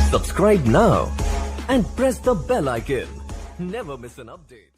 Subscribe now and press the bell icon. Never miss an update.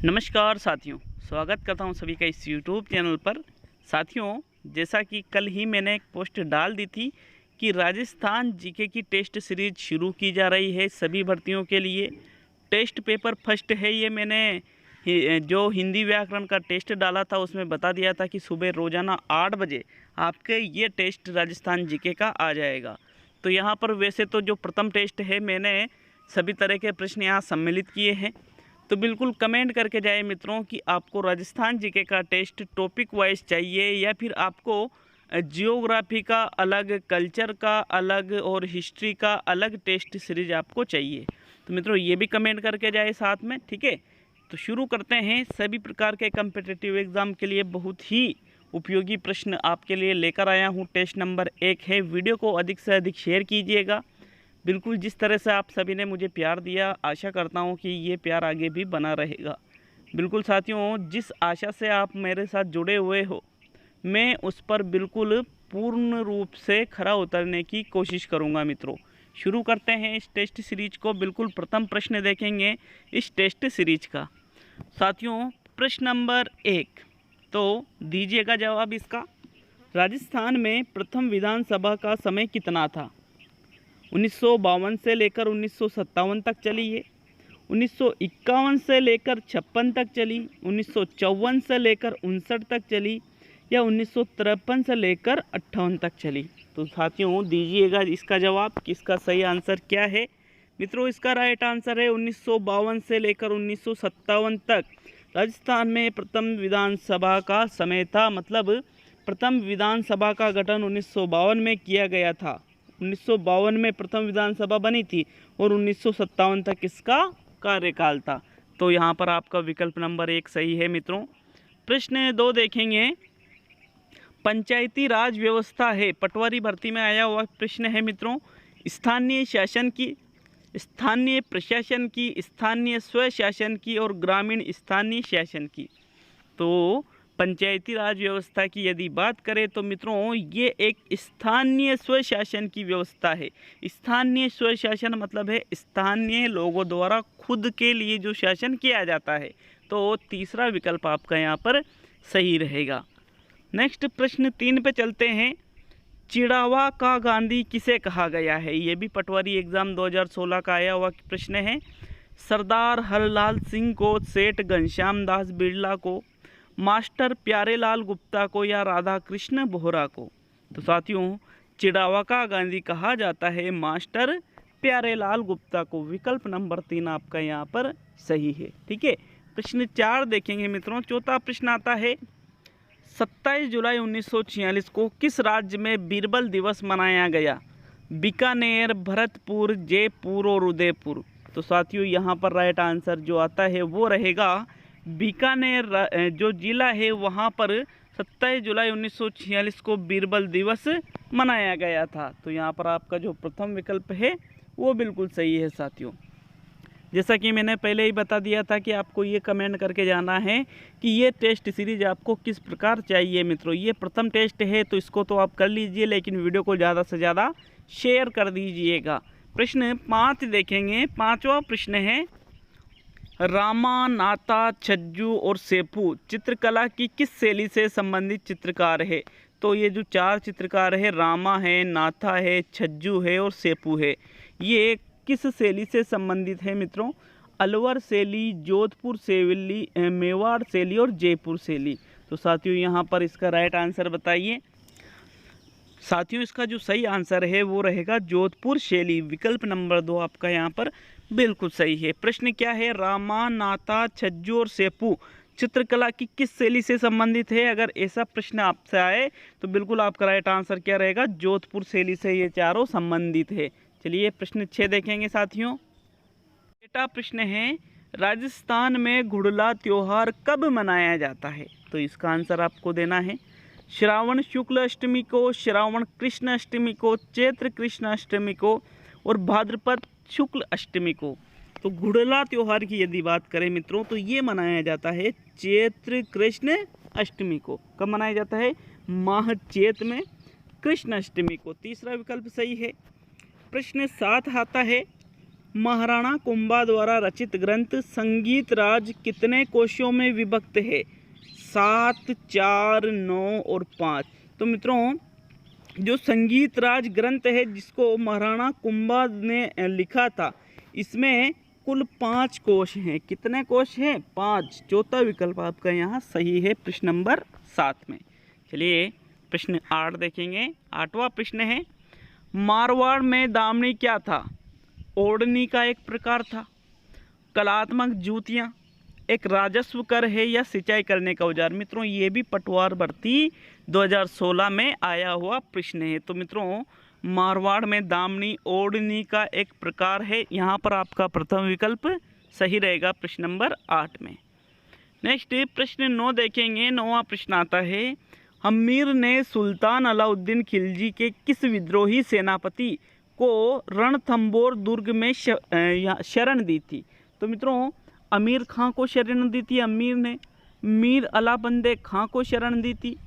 नमस्कार साथियों, स्वागत करता हूं सभी का इस YouTube चैनल पर। साथियों, जैसा कि कल ही मैंने एक पोस्ट डाल दी थी कि राजस्थान जीके की टेस्ट सीरीज शुरू की जा रही है सभी भर्तियों के लिए। टेस्ट पेपर फर्स्ट है ये। मैंने जो हिंदी व्याकरण का टेस्ट डाला था उसमें बता दिया था कि सुबह रोज़ाना 8 बजे आपके ये टेस्ट राजस्थान जीके का आ जाएगा। तो यहाँ पर वैसे तो जो प्रथम टेस्ट है मैंने सभी तरह के प्रश्न यहाँ सम्मिलित किए हैं। तो बिल्कुल कमेंट करके जाए मित्रों कि आपको राजस्थान जीके का टेस्ट टॉपिक वाइज चाहिए या फिर आपको जियोग्राफी का अलग, कल्चर का अलग और हिस्ट्री का अलग टेस्ट सीरीज आपको चाहिए। तो मित्रों ये भी कमेंट करके जाए साथ में, ठीक है। तो शुरू करते हैं। सभी प्रकार के कम्पिटिटिव एग्ज़ाम के लिए बहुत ही उपयोगी प्रश्न आपके लिए लेकर आया हूँ। टेस्ट नंबर 1 है। वीडियो को अधिक से अधिक शेयर कीजिएगा। बिल्कुल जिस तरह से आप सभी ने मुझे प्यार दिया, आशा करता हूँ कि ये प्यार आगे भी बना रहेगा। बिल्कुल साथियों, जिस आशा से आप मेरे साथ जुड़े हुए हो, मैं उस पर बिल्कुल पूर्ण रूप से खरा उतरने की कोशिश करूँगा। मित्रों शुरू करते हैं इस टेस्ट सीरीज को। बिल्कुल प्रथम प्रश्न देखेंगे इस टेस्ट सीरीज का। साथियों प्रश्न नंबर 1, तो दीजिएगा जवाब इसका। राजस्थान में प्रथम विधानसभा का समय कितना था? 1952 से लेकर 1957 तक चली है, 1951 से लेकर 56 तक चली, 1954 से लेकर 59 तक चली या 1953 से लेकर 58 तक चली। तो साथियों दीजिएगा इसका जवाब कि इसका सही आंसर क्या है। मित्रों इसका राइट आंसर है 1952 से लेकर 1957 तक राजस्थान में प्रथम विधानसभा का समय था। मतलब प्रथम विधानसभा का गठन 1952 में किया गया था। 1952 में प्रथम विधानसभा बनी थी और 1957 तक इसका कार्यकाल था। तो यहाँ पर आपका विकल्प नंबर 1 सही है। मित्रों प्रश्न 2 देखेंगे। पंचायती राज व्यवस्था है, पटवारी भर्ती में आया हुआ प्रश्न है मित्रों। स्थानीय शासन की, स्थानीय प्रशासन की, स्थानीय स्वशासन की और ग्रामीण स्थानीय शासन की। तो पंचायती राज व्यवस्था की यदि बात करें तो मित्रों ये एक स्थानीय स्वशासन की व्यवस्था है। स्थानीय स्वशासन मतलब है स्थानीय लोगों द्वारा खुद के लिए जो शासन किया जाता है। तो तीसरा विकल्प आपका यहाँ पर सही रहेगा। नेक्स्ट प्रश्न 3 पे चलते हैं। चिड़ावा का गांधी किसे कहा गया है? ये भी पटवारी एग्जाम 2016 का आया हुआ प्रश्न है। सरदार हरलाल सिंह को, सेठ घनश्याम दास बिरला को, मास्टर प्यारेलाल गुप्ता को या राधा कृष्ण बोहरा को? तो साथियों चिड़ावा का गांधी कहा जाता है मास्टर प्यारेलाल गुप्ता को। विकल्प नंबर 3 आपका यहाँ पर सही है, ठीक है। प्रश्न 4 देखेंगे मित्रों। चौथा प्रश्न आता है 27 जुलाई 1946 को किस राज्य में बीरबल दिवस मनाया गया? बीकानेर, भरतपुर, जयपुर और उदयपुर। तो साथियों यहाँ पर राइट आंसर जो आता है वो रहेगा बीकानेर जो जिला है वहाँ पर 27 जुलाई 1946 को बीरबल दिवस मनाया गया था। तो यहाँ पर आपका जो प्रथम विकल्प है वो बिल्कुल सही है साथियों। जैसा कि मैंने पहले ही बता दिया था कि आपको ये कमेंट करके जाना है कि ये टेस्ट सीरीज आपको किस प्रकार चाहिए। मित्रों ये प्रथम टेस्ट है तो इसको तो आप कर लीजिए, लेकिन वीडियो को ज़्यादा से ज़्यादा शेयर कर दीजिएगा। प्रश्न 5 देखेंगे। 5वां प्रश्न है रामा, नाता, छज्जू और सेपू चित्रकला की किस शैली से संबंधित चित्रकार है? तो ये जो 4 चित्रकार है, रामा है, नाथा है, छज्जू है और सेपू है, ये किस शैली से संबंधित है मित्रों? अलवर शैली, जोधपुर शैली, मेवाड़ शैली और जयपुर शैली। तो साथियों यहाँ पर इसका राइट आंसर बताइए। साथियों इसका जो सही आंसर है वो रहेगा जोधपुर शैली। विकल्प नंबर 2 आपका यहाँ पर बिल्कुल सही है। प्रश्न क्या है? रामा, नाता, छज्जू और सेपू चित्रकला की किस शैली से संबंधित है? अगर ऐसा प्रश्न आपसे आए तो बिल्कुल आपका राइट आंसर क्या रहेगा? जोधपुर शैली से ये चारों संबंधित है। चलिए प्रश्न 6 देखेंगे साथियों। छठा प्रश्न है राजस्थान में घुड़ला त्योहार कब मनाया जाता है? तो इसका आंसर आपको देना है। श्रावण शुक्ल अष्टमी को, श्रावण कृष्ण अष्टमी को, चैत्र कृष्ण अष्टमी को और भाद्रपद शुक्ल अष्टमी को। तो घुड़ला त्योहार की यदि बात करें मित्रों तो ये मनाया जाता है चैत्र कृष्ण अष्टमी को। कब मनाया जाता है? माह चैत में कृष्ण अष्टमी को। तीसरा विकल्प सही है। प्रश्न 7 आता है, महाराणा कुंभा द्वारा रचित ग्रंथ संगीत राज कितने कोशों में विभक्त है? 7, 4, 9 और 5। तो मित्रों, जो संगीत राज ग्रंथ है जिसको महाराणा कुंभा ने लिखा था, इसमें कुल 5 कोश हैं। कितने कोश हैं? 5। चौथा विकल्प आपका यहाँ सही है प्रश्न नंबर 7 में। चलिए प्रश्न 8 देखेंगे। 8वां प्रश्न है, मारवाड़ में दामनी क्या था? ओढ़नी का एक प्रकार था, कलात्मक जूतियाँ, एक राजस्व कर है या सिंचाई करने का औजार? मित्रों, ये भी पटवार भर्ती 2016 में आया हुआ प्रश्न है। तो मित्रों, मारवाड़ में दामनी ओढ़नी का एक प्रकार है। यहाँ पर आपका प्रथम विकल्प सही रहेगा प्रश्न नंबर 8 में। नेक्स्ट प्रश्न 9 देखेंगे। 9वां प्रश्न आता है, अमीर ने सुल्तान अलाउद्दीन खिलजी के किस विद्रोही सेनापति को रणथंबोर दुर्ग में शरण दी थी? तो मित्रों, अमीर खां को शरण दी थी अमीर ने, मीर अलाबंदे खां को शरण दी थी,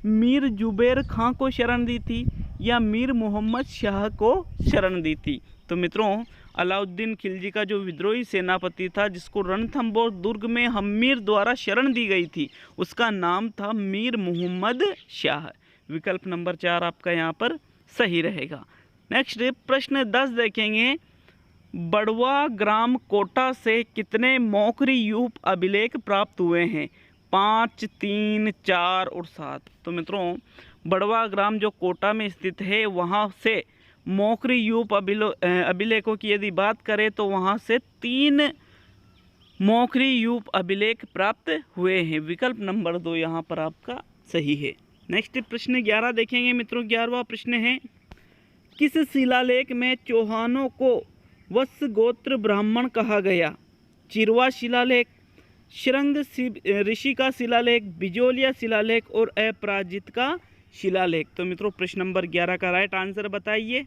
मीर जुबैर खां को शरण दी थी, या मीर मोहम्मद शाह को शरण दी थी? तो मित्रों, अलाउद्दीन खिलजी का जो विद्रोही सेनापति था जिसको रणथंबोर दुर्ग में अमीर द्वारा शरण दी गई थी, उसका नाम था मीर मोहम्मद शाह। विकल्प नंबर 4 आपका यहाँ पर सही रहेगा। नेक्स्ट प्रश्न 10 देखेंगे। बड़वा ग्राम कोटा से कितने मौखरी यूप अभिलेख प्राप्त हुए हैं? 5, 3, 4 और 7। तो मित्रों, बड़वा ग्राम जो कोटा में स्थित है, वहाँ से मौखरी यूप अभिलेखों की यदि बात करें तो वहाँ से 3 मौखरी यूप अभिलेख प्राप्त हुए हैं। विकल्प नंबर 2 यहाँ पर आपका सही है। नेक्स्ट प्रश्न 11 देखेंगे मित्रों। 11वां प्रश्न है, किस शिलालेख में चौहानों को वत्स गोत्र ब्राह्मण कहा गया? चिरवा शिलालेख, श्रृंग ऋषि का शिलालेख, बिजोलिया शिलालेख और अपराजित का शिलालेख? तो मित्रों, प्रश्न नंबर 11 का राइट आंसर बताइए।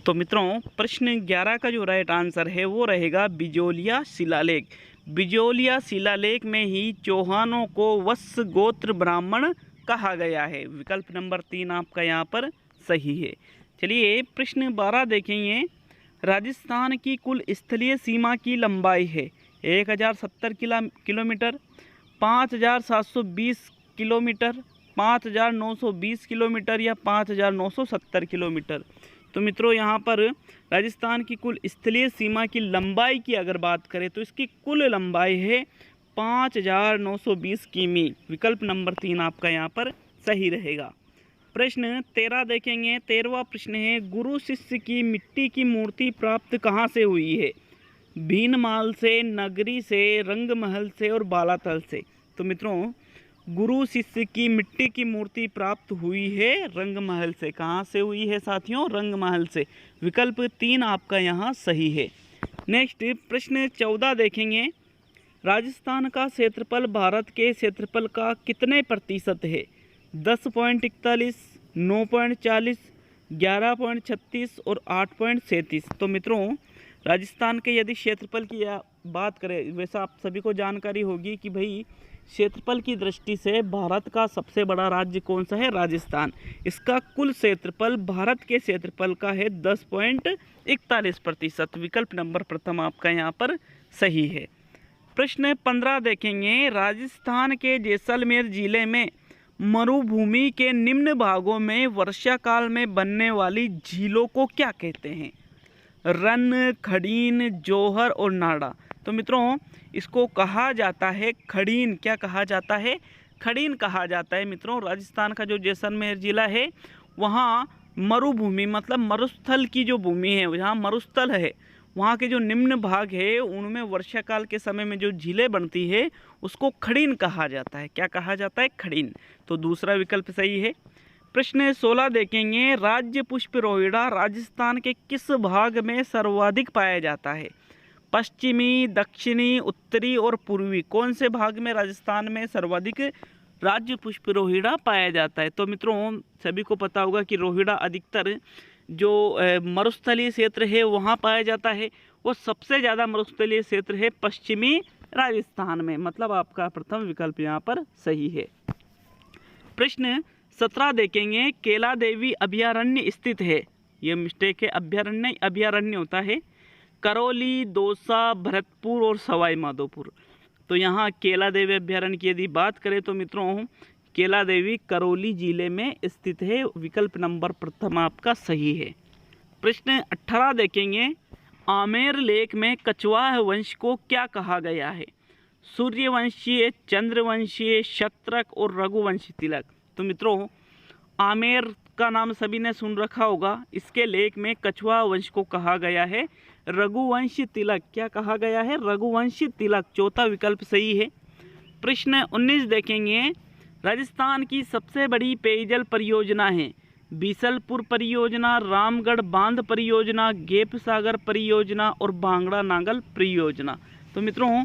तो मित्रों, प्रश्न 11 का जो राइट आंसर है वो रहेगा बिजोलिया शिलालेख। बिजोलिया शिलालेख में ही चौहानों को वत्स गोत्र ब्राह्मण कहा गया है। विकल्प नंबर 3 आपका यहाँ पर सही है। चलिए प्रश्न 12 देखेंगे। राजस्थान की कुल स्थलीय सीमा की लंबाई है 1070 किलोमीटर, 5720 किलोमीटर, 5920 किलोमीटर या 5970 किलोमीटर? तो मित्रों, यहाँ पर राजस्थान की कुल स्थलीय सीमा की लंबाई की अगर बात करें तो इसकी कुल लंबाई है 5920 किमी। विकल्प नंबर 3 आपका यहाँ पर सही रहेगा। प्रश्न 13 देखेंगे। 13वां प्रश्न है, गुरु शिष्य की मिट्टी की मूर्ति प्राप्त कहाँ से हुई है? भीनमाल से, नगरी से, रंगमहल से और बालातल से? तो मित्रों, गुरु शिष्य की मिट्टी की मूर्ति प्राप्त हुई है रंगमहल से। कहाँ से हुई है साथियों? रंगमहल से। विकल्प 3 आपका यहाँ सही है। नेक्स्ट प्रश्न 14 देखेंगे। राजस्थान का क्षेत्रफल भारत के क्षेत्रफल का कितने प्रतिशत है? 10.41, 9.40, 11.36 और 8.37? तो मित्रों, राजस्थान के यदि क्षेत्रफल की बात करें, वैसा आप सभी को जानकारी होगी कि भाई क्षेत्रफल की दृष्टि से भारत का सबसे बड़ा राज्य कौन सा है? राजस्थान। इसका कुल क्षेत्रफल भारत के क्षेत्रफल का है 10.41%। विकल्प नंबर प्रथम आपका यहाँ पर सही है। प्रश्न 15 देखेंगे। राजस्थान के जैसलमेर जिले में मरुभूमि के निम्न भागों में वर्षा काल में बनने वाली झीलों को क्या कहते हैं? रन, खड़ीन, जौहर और नाड़ा? तो मित्रों, इसको कहा जाता है खड़ीन। क्या कहा जाता है? खड़ीन कहा जाता है। मित्रों, राजस्थान का जो जैसलमेर जिला है वहाँ मरुभूमि मतलब मरुस्थल की जो भूमि है, जहाँ मरुस्थल है, वहाँ के जो निम्न भाग है उनमें वर्षा काल के समय में जो झीलें बनती है उसको खड़ीन कहा जाता है। क्या कहा जाता है? खड़ीन। तो दूसरा विकल्प सही है। प्रश्न 16 देखेंगे। राज्य पुष्प रोहिड़ा राजस्थान के किस भाग में सर्वाधिक पाया जाता है? पश्चिमी, दक्षिणी, उत्तरी और पूर्वी? कौन से भाग में राजस्थान में सर्वाधिक राज्य पुष्प रोहिड़ा पाया जाता है? तो मित्रों, सभी को पता होगा कि रोहिड़ा अधिकतर जो मरुस्थलीय क्षेत्र है वहाँ पाया जाता है। वो सबसे ज़्यादा मरुस्थलीय क्षेत्र है पश्चिमी राजस्थान में। मतलब आपका प्रथम विकल्प यहाँ पर सही है। प्रश्न 17 देखेंगे, केला देवी अभयारण्य स्थित है। ये मिस्टेक है, अभयारण्य होता है। करौली, दौसा, भरतपुर और सवाई माधोपुर। तो यहाँ केला देवी अभयारण्य की यदि बात करें तो मित्रों केला देवी करौली जिले में स्थित है। विकल्प नंबर प्रथम आपका सही है। प्रश्न 18 देखेंगे, आमेर लेक में कछवाहा वंश को क्या कहा गया है? सूर्यवंशीय, चंद्रवंशीय, शत्रक और रघुवंशी तिलक। तो मित्रों आमेर का नाम सभी ने सुन रखा होगा। इसके लेक में कछवाहा वंश को कहा गया है रघुवंशी तिलक। क्या कहा गया है? रघुवंशी तिलक। चौथा विकल्प सही है। प्रश्न 19 देखेंगे, राजस्थान की सबसे बड़ी पेयजल परियोजना है? बीसलपुर परियोजना, रामगढ़ बांध परियोजना, गेप सागर परियोजना और भांगड़ा नागल परियोजना। तो मित्रों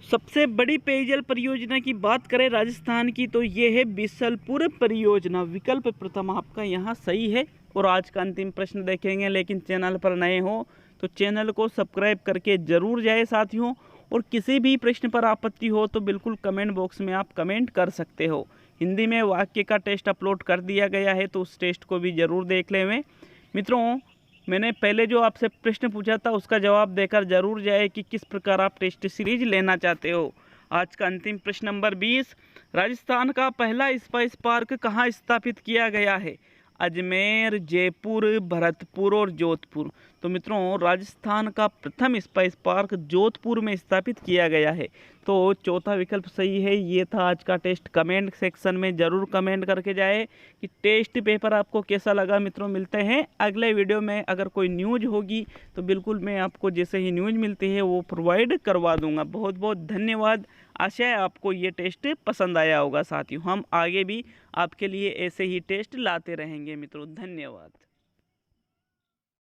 सबसे बड़ी पेयजल परियोजना की बात करें राजस्थान की तो ये है बीसलपुर परियोजना। विकल्प प्रथम आपका यहाँ सही है। और आज का अंतिम प्रश्न देखेंगे, लेकिन चैनल पर नए हो तो चैनल को सब्सक्राइब करके जरूर जाए साथियों। और किसी भी प्रश्न पर आपत्ति हो तो बिल्कुल कमेंट बॉक्स में आप कमेंट कर सकते हो। हिंदी में वाक्य का टेस्ट अपलोड कर दिया गया है, तो उस टेस्ट को भी ज़रूर देख लें। मित्रों मैंने पहले जो आपसे प्रश्न पूछा था उसका जवाब देकर जरूर जाए कि किस प्रकार आप टेस्ट सीरीज लेना चाहते हो। आज का अंतिम प्रश्न नंबर 20, राजस्थान का पहला स्पाइस पार्क कहाँ स्थापित किया गया है? अजमेर, जयपुर, भरतपुर और जोधपुर। तो मित्रों राजस्थान का प्रथम स्पाइस पार्क जोधपुर में स्थापित किया गया है। तो चौथा विकल्प सही है। ये था आज का टेस्ट। कमेंट सेक्शन में ज़रूर कमेंट करके जाए कि टेस्ट पेपर आपको कैसा लगा। मित्रों मिलते हैं अगले वीडियो में। अगर कोई न्यूज़ होगी तो बिल्कुल मैं आपको जैसे ही न्यूज़ मिलती है वो प्रोवाइड करवा दूंगा। बहुत बहुत धन्यवाद। आशा है आपको ये टेस्ट पसंद आया होगा साथियों। हम आगे भी आपके लिए ऐसे ही टेस्ट लाते रहेंगे मित्रों। धन्यवाद।